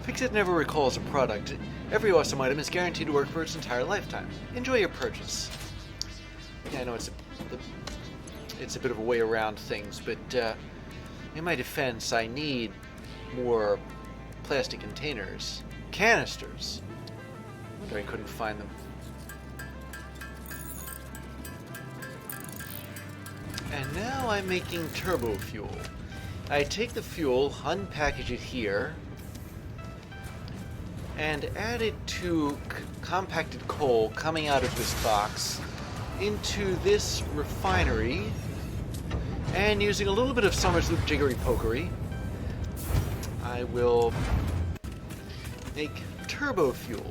Fix-It never recalls a product. Every awesome item is guaranteed to work for its entire lifetime. Enjoy your purchase. Yeah, I know it's a bit of a way around things, but in my defense, I need more plastic containers. Canisters. I wonder I couldn't find them. And now I'm making turbo fuel. I take the fuel, unpackage it here, and add it to compacted coal coming out of this box into this refinery, and using a little bit of Summer's Loop jiggery pokery, I will make turbo fuel,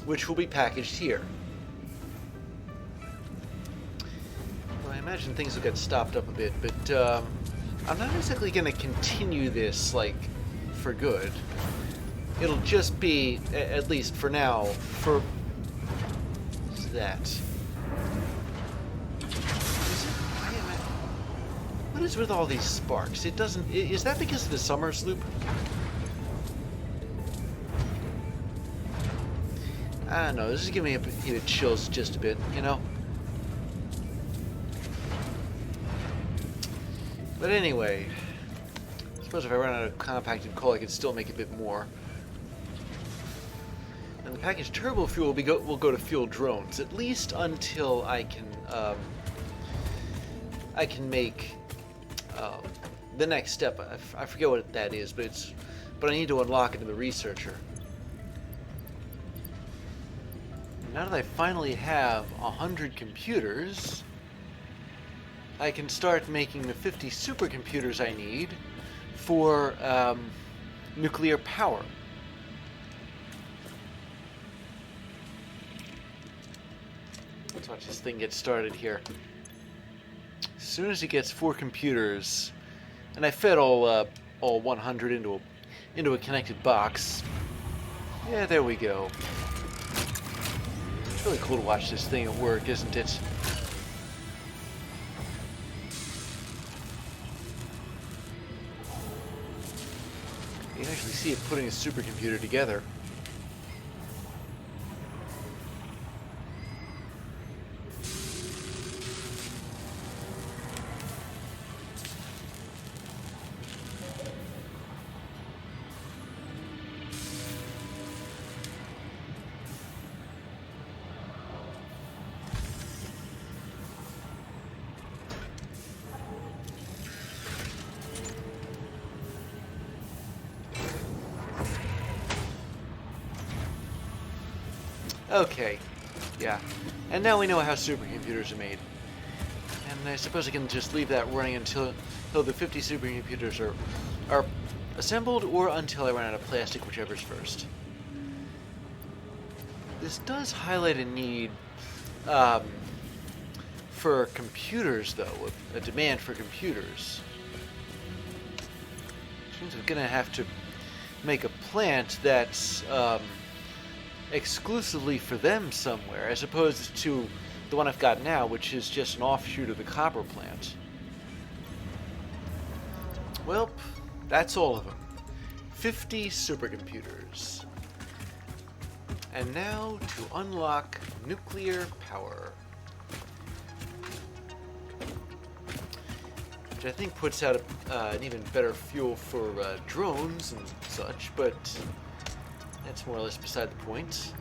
which will be packaged here. Well, I imagine things will get stopped up a bit, but I'm not exactly going to continue this, like, for good. It'll just be, at least for now, for that. What is with all these sparks? It doesn't... Is that because of the Summer's Loop? I don't know. This is giving me a heat of chills just a bit, you know? But anyway, I suppose if I run out of compacted coal, I could still make a bit more. And the packaged turbo fuel will go to fuel drones, at least until I can make the next step. I forget what that is, but I need to unlock it in the researcher. Now that I finally have 100 computers, I can start making the 50 supercomputers I need for nuclear power. Let's watch this thing get started here. As soon as it gets 4 computers, and I fed all 100 into a connected box. Yeah, there we go. It's really cool to watch this thing at work, isn't it? You can actually see it putting a supercomputer together. Okay, yeah. And now we know how supercomputers are made. And I suppose I can just leave that running until the 50 supercomputers are assembled, or until I run out of plastic, whichever's first. This does highlight a need for computers, though, a demand for computers. Which means I'm going to have to make a plant that's exclusively for them somewhere, as opposed to the one I've got now, which is just an offshoot of the copper plant. Well, that's all of them. 50 supercomputers. And now to unlock nuclear power. Which I think puts out an even better fuel for drones and such, but that's more or less beside the point.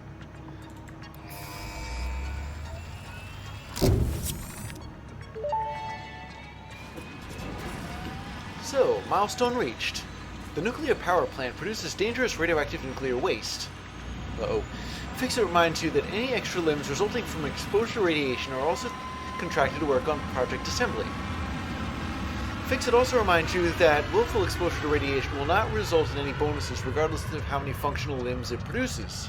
So, milestone reached. The nuclear power plant produces dangerous radioactive nuclear waste. Uh-oh. Fix-It reminds you that any extra limbs resulting from exposure to radiation are also contracted to work on project assembly. Fix-It also reminds you that willful exposure to radiation will not result in any bonuses regardless of how many functional limbs it produces.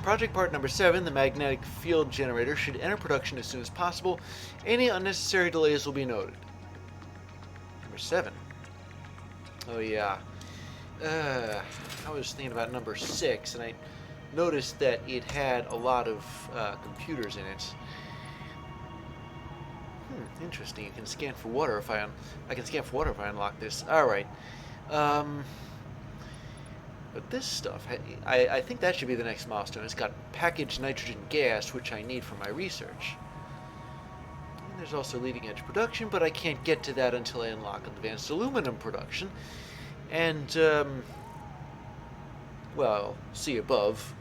Project part number 7, the magnetic field generator, should enter production as soon as possible. Any unnecessary delays will be noted. Number 7. Oh yeah. I was thinking about number 6, and I noticed that it had a lot of computers in it. Interesting. You can scan for water if I can scan for water if I unlock this. All right. Um, but this stuff, I think that should be the next milestone. It's got packaged nitrogen gas, which I need for my research. And there's also leading edge production, but I can't get to that until I unlock advanced aluminum production. And, well, see above.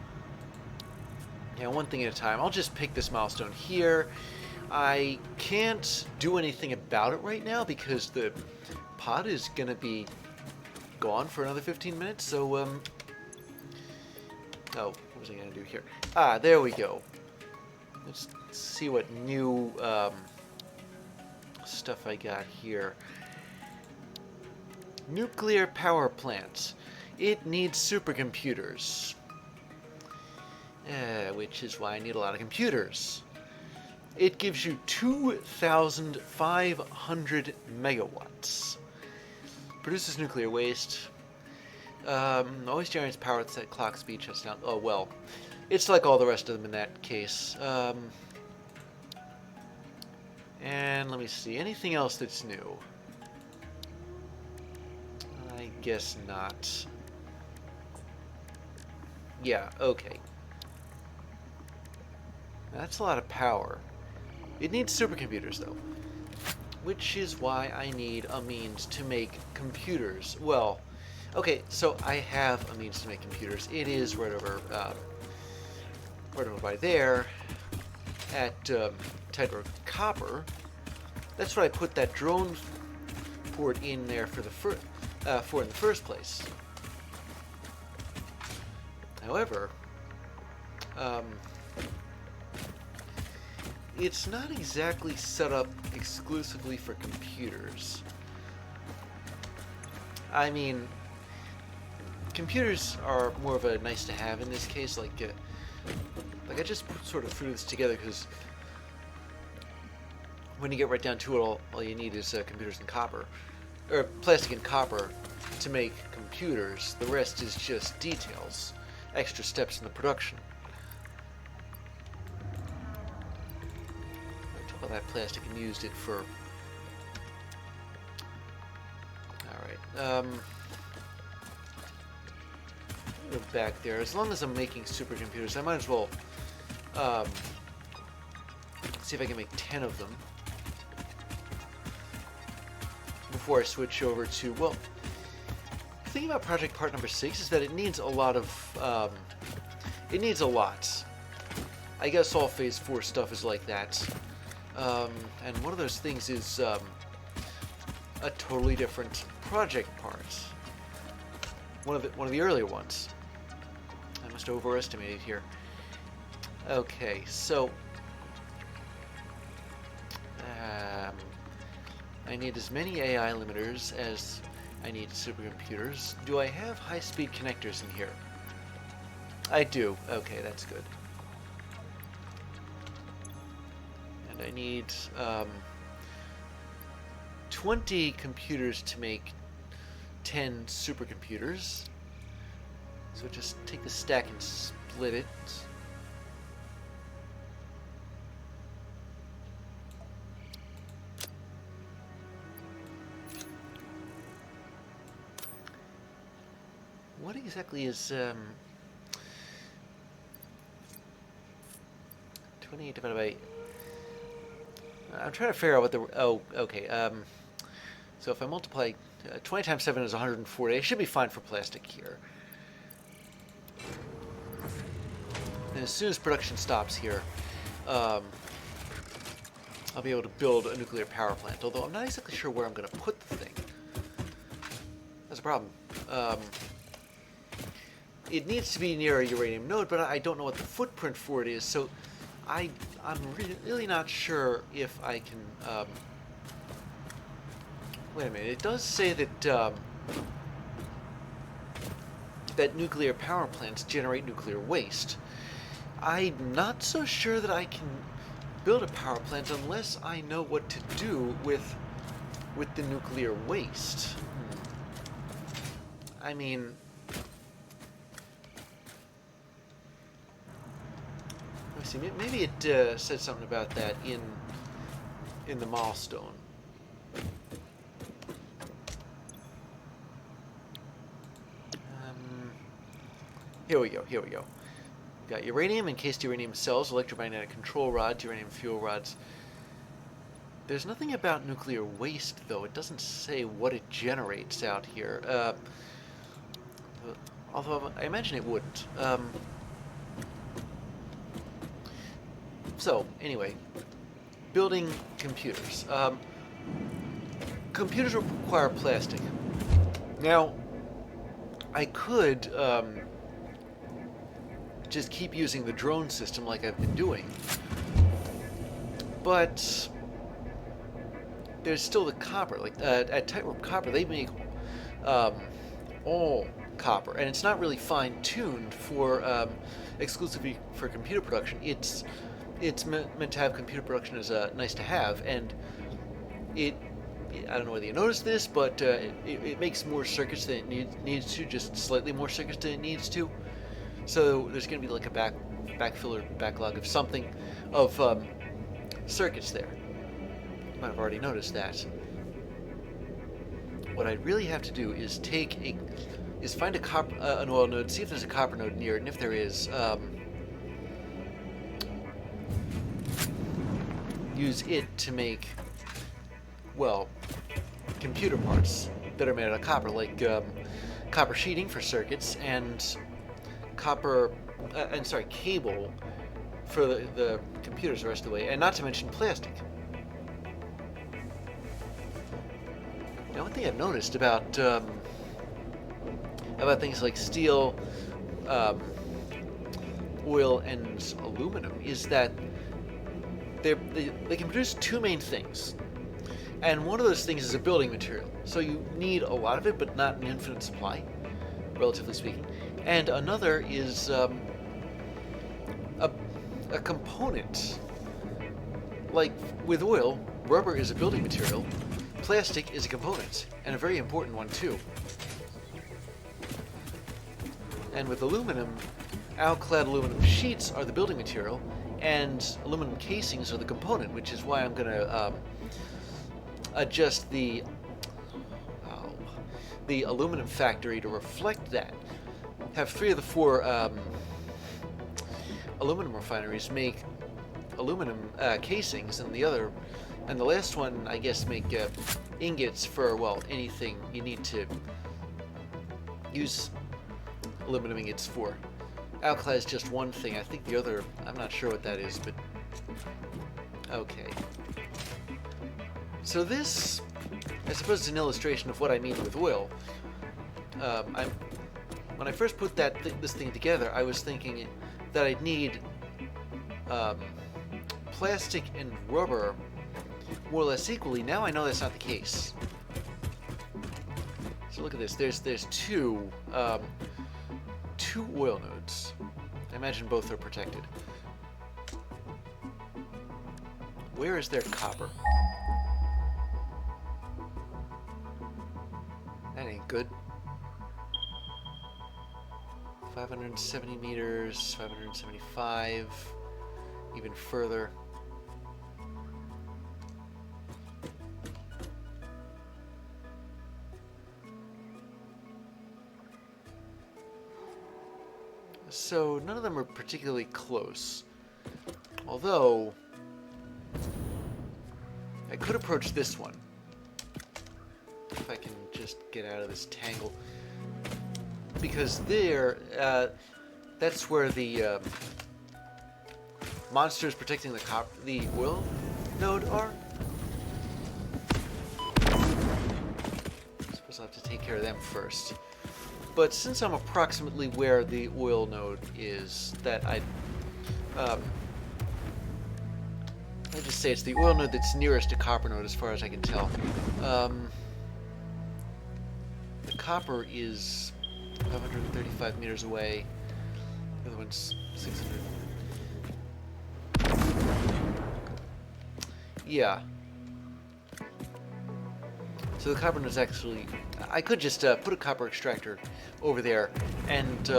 Yeah, one thing at a time. I'll just pick this milestone here. I can't do anything about it right now because the pod is going to be gone for another 15 minutes, so, oh, what was I going to do here? Ah, there we go. Let's see what new, stuff I got here. Nuclear power plants. It needs supercomputers. Which is why I need a lot of computers. It gives you 2,500 megawatts. Produces nuclear waste. Always generates power at set clock speed, shuts down. Oh, well. It's like all the rest of them in that case. And let me see. Anything else that's new? I guess not. Yeah, okay. That's a lot of power. It needs supercomputers, though. Which is why I need a means to make computers. Well, okay, so I have a means to make computers. It is right over by there at Tedrock Copper. That's what I put that drone port in there for in the first place. However, it's not exactly set up exclusively for computers. I mean, computers are more of a nice to have in this case. Like I just sort of threw this together because when you get right down to it, all you need is computers and copper, or plastic and copper to make computers. The rest is just details, extra steps in the production. All that plastic and used it for. Alright, go back there. As long as I'm making supercomputers, I might as well see if I can make 10 of them before I switch over to, well, the thing about project part number 6 is that it needs a lot of, it needs a lot. I guess all phase 4 stuff is like that. And one of those things is a totally different project part. One of the earlier ones. I must have overestimated here. Okay, so I need as many AI limiters as I need supercomputers. Do I have high-speed connectors in here? I do. Okay, that's good. I need 20 computers to make 10 supercomputers. So just take the stack and split it. What exactly is 28 divided by... I'm trying to figure out what the... Oh, okay. So if I multiply... 20 times 7 is 140. I should be fine for plastic here. And as soon as production stops here, I'll be able to build a nuclear power plant. Although I'm not exactly sure where I'm going to put the thing. That's a problem. It needs to be near a uranium node, but I don't know what the footprint for it is, so I'm really not sure if I can... wait a minute, it does say that that nuclear power plants generate nuclear waste. I'm not so sure that I can build a power plant unless I know what to do with the nuclear waste. I mean... let me see, maybe it said something about that in the milestone. Here we go, here we go. Got uranium, encased uranium cells, electromagnetic control rods, uranium fuel rods. There's nothing about nuclear waste, though. It doesn't say what it generates out here. Although I imagine it wouldn't. So, anyway, building computers. Computers require plastic. Now, I could just keep using the drone system like I've been doing, but there's still the copper. Like at Tightrope Copper, they make all copper, and it's not really fine-tuned for exclusively for computer production. It's meant to have computer production as a nice to have, and I don't know whether you noticed this, but it makes more circuits than it needs to, just slightly more circuits than it needs to. So there's going to be like a backfill or backlog of something, of circuits there. You might have already noticed that. What I really have to do is find an oil node, see if there's a copper node near it, and if there is, use it to make, well, computer parts that are made out of copper, like copper sheeting for circuits and cable for the computers the rest of the way, and not to mention plastic. Now, one thing I've noticed about things like steel, oil, and aluminum is that they can produce two main things. And one of those things is a building material. So you need a lot of it, but not an infinite supply, relatively speaking. And another is a component. Like with oil, rubber is a building material, plastic is a component, and a very important one too. And with aluminum, alclad aluminum sheets are the building material, and aluminum casings are the component, which is why I'm going to adjust the aluminum factory to reflect that. Have 3 of the 4 aluminum refineries make aluminum casings, and the last one, I guess, make ingots for, well, anything you need to use aluminum ingots for. Alclad is just one thing. I think the other, I'm not sure what that is, but okay. So this, I suppose, is an illustration of what I mean with oil. When I first put this thing together, I was thinking that I'd need plastic and rubber more or less equally. Now I know that's not the case. So look at this. There's two oil nodes. I imagine both are protected. Where is their copper? That ain't good. 570 meters, 575, even further. So none of them are particularly close. Although, I could approach this one. If I can just get out of this tangle. Because that's where the monsters protecting the oil node are. I suppose I'll have to take care of them first. But since I'm approximately where the oil node is, I'd just say it's the oil node that's nearest to copper node as far as I can tell. The copper is 535 meters away. The other one's 600. Yeah. So the copper node's actually... I could just put a copper extractor over there and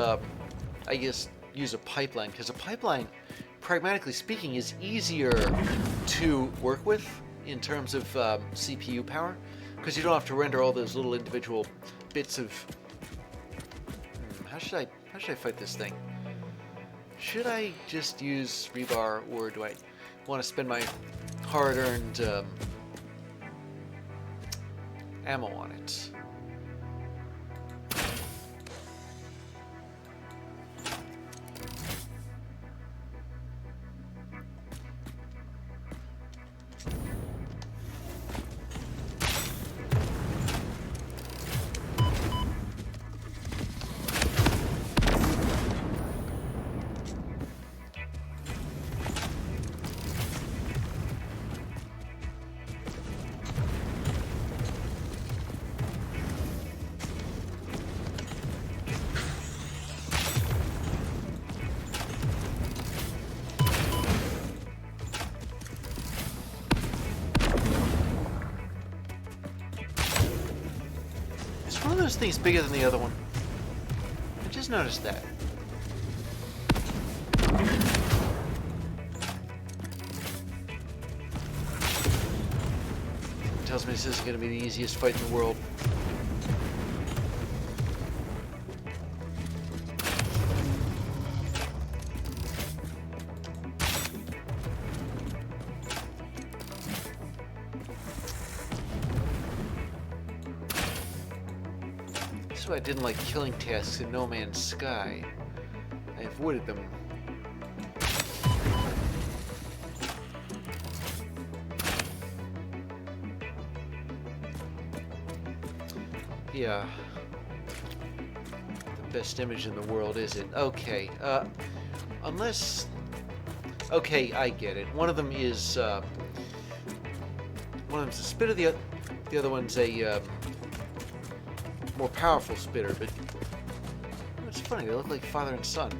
I guess use a pipeline, because a pipeline, pragmatically speaking, is easier to work with in terms of CPU power, because you don't have to render all those little individual bits of... How should I How should I fight this thing? Should I just use rebar, or do I want to spend my hard-earned ammo on it? One of those things bigger than the other one. I just noticed that. It tells me this isn't going to be the easiest fight in the world. I didn't like killing tasks in No Man's Sky. I avoided them. Yeah. The best image in the world, is it? Okay, unless... Okay, I get it. One of them is, one of them's a spitter, the other one's a, more powerful spitter, but it's funny, they look like father and son.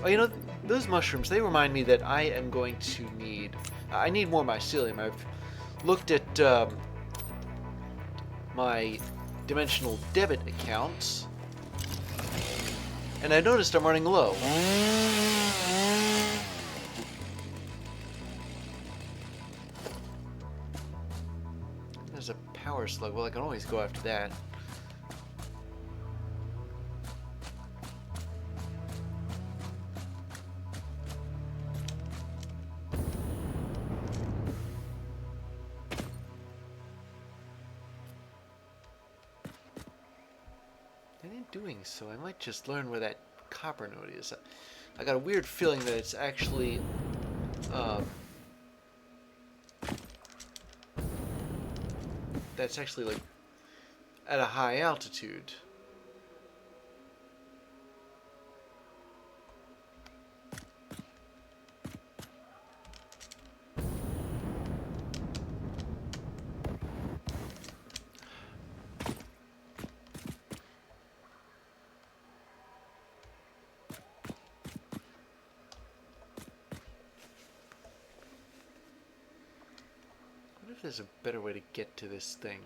Oh, you know, those mushrooms, they remind me that I am going to need... I need more mycelium. I've looked at my dimensional debit accounts, and I noticed I'm running low. There's a power slug. Well, I can always go after that. Doing so, I might just learn where that copper node is. I got a weird feeling that it's actually that's actually like at a high altitude. There's a better way to get to this thing.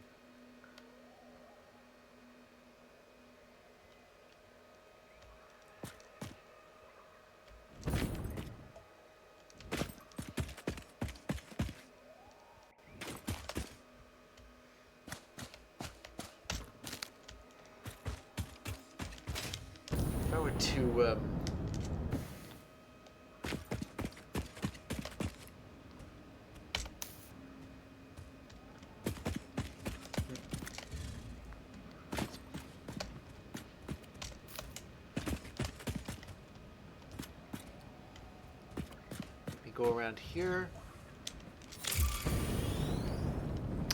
If I were to go around here.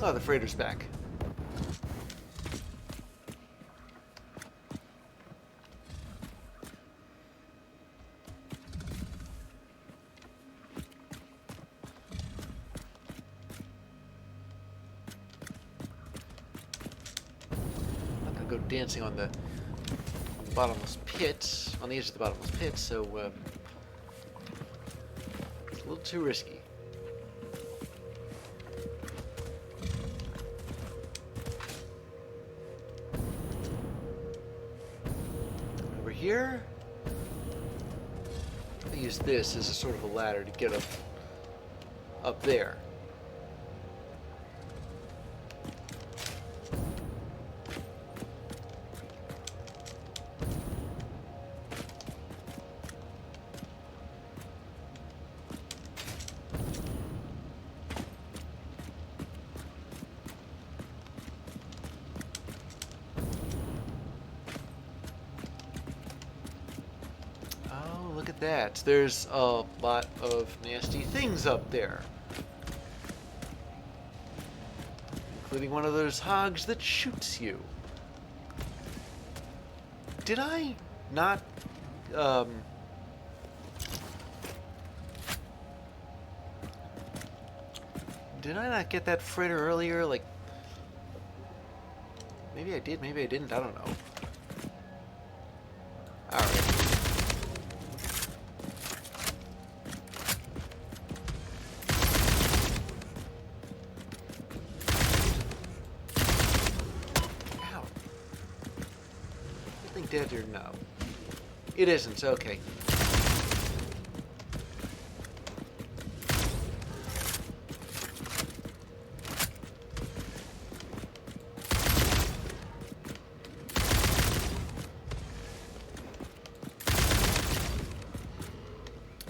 Oh, the freighter's back. I'm not gonna go dancing on the bottomless pit, on the edge of the bottomless pit, so it's a little too risky. Over here, I use this as a sort of a ladder to get up there. at that. There's a lot of nasty things up there. Including one of those hogs that shoots you. Did I not, did I not get that freighter earlier? Like, maybe I did, maybe I didn't, I don't know. Alright. Dead or no? It isn't, okay.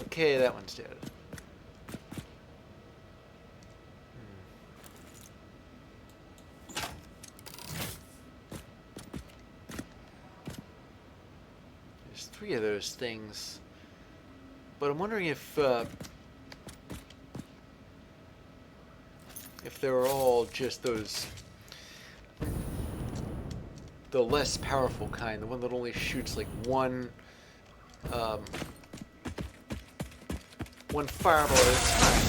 Okay, that one's dead. Three of those things, but I'm wondering if they're all just those, the less powerful kind, the one that only shoots like one fireball at a time.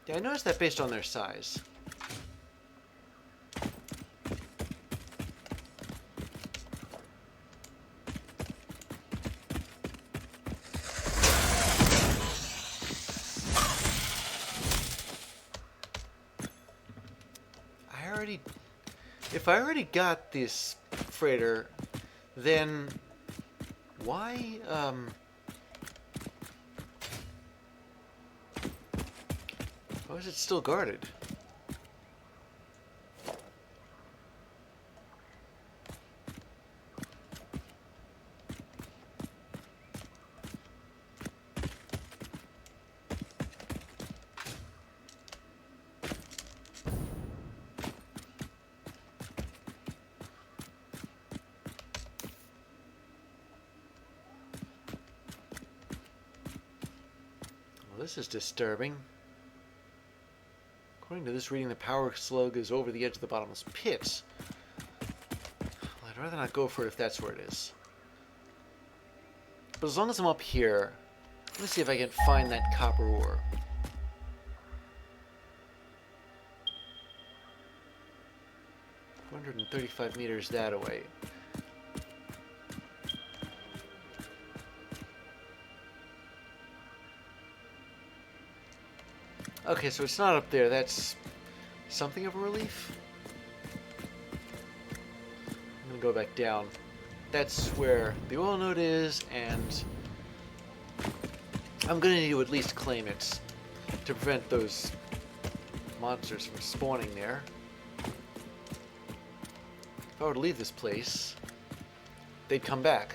Yeah, I noticed that based on their size. If I already got this freighter, then why, why is it still guarded? This is disturbing. According to this reading, the power slug is over the edge of the bottomless pit. Well, I'd rather not go for it if that's where it is. But as long as I'm up here, let me see if I can find that copper ore. "435 meters that away. Okay, so it's not up there. That's something of a relief. I'm gonna go back down. That's where the oil node is, and I'm gonna need to at least claim it to prevent those monsters from spawning there. If I were to leave this place, they'd come back.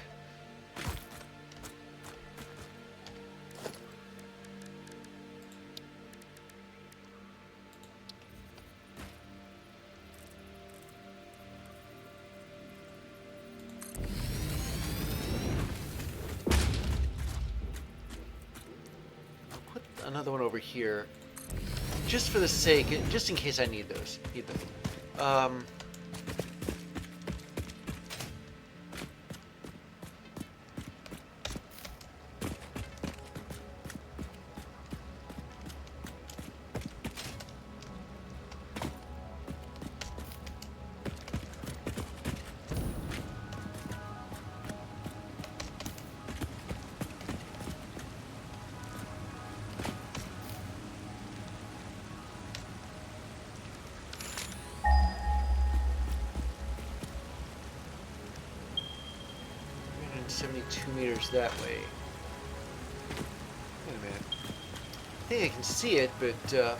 Another one over here, just for the sake, just in case I need them. Meters that way. Wait a minute. I think I can see it, but I'll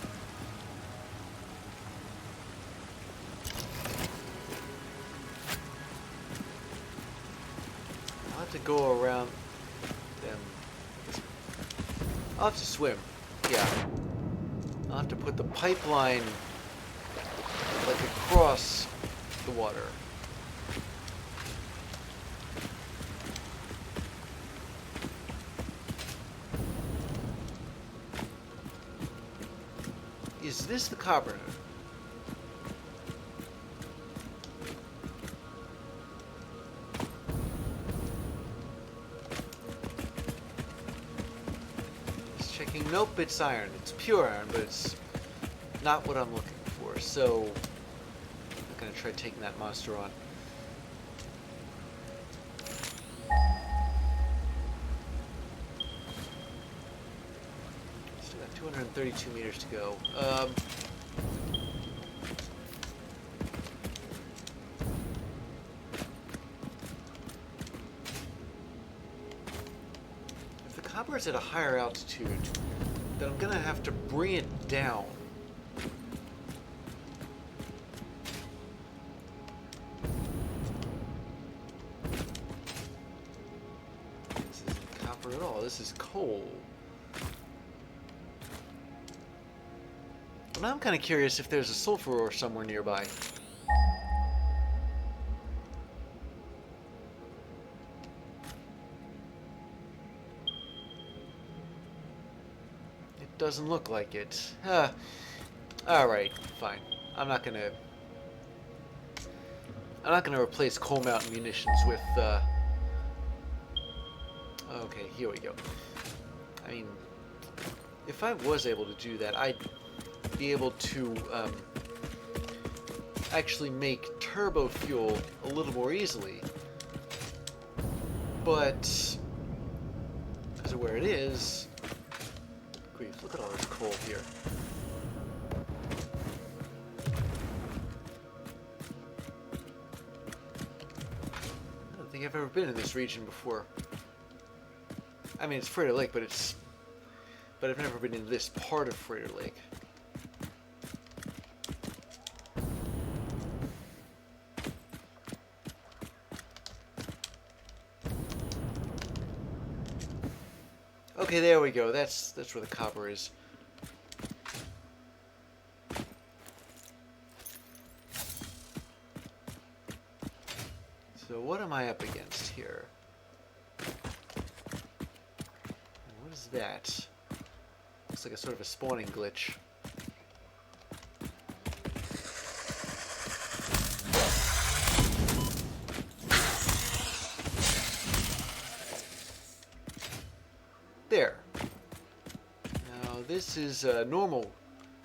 have to go around them. I'll have to swim. Yeah. I'll have to put the pipeline like across the water. Is this the copper node? Just checking. Nope, it's iron. It's pure iron, but it's not what I'm looking for. So I'm gonna try taking that monster on. Still got 232 meters to go. If the copper is at a higher altitude, then I'm gonna have to bring it down. This isn't copper at all. This is coal. Well, now I'm kind of curious if there's a sulfur ore somewhere nearby. It doesn't look like it. Alright, fine. I'm not gonna replace Coal Mountain munitions with, okay, here we go. I mean, if I was able to do that, I'd be able to, actually make turbo fuel a little more easily. But, because of where it is, grief, look at all this coal here. I don't think I've ever been in this region before. I mean, it's Freighter Lake, but I've never been in this part of Freighter Lake. Okay, there we go. That's where the copper is. So what am I up against here? What is that? Looks like a sort of a spawning glitch. There. Now this is a normal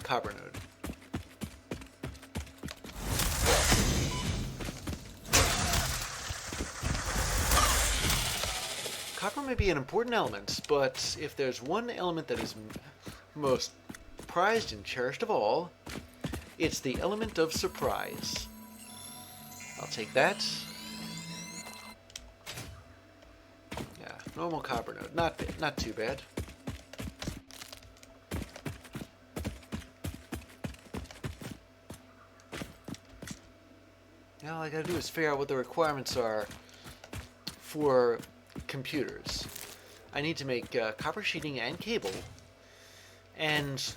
copper node. Copper may be an important element, but if there's one element that is most prized and cherished of all, it's the element of surprise. I'll take that. Yeah, normal copper node. Not too bad. Now all I gotta do is figure out what the requirements are for computers. I need to make copper sheeting and cable and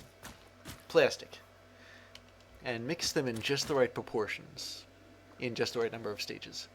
plastic and mix them in just the right proportions in just the right number of stages.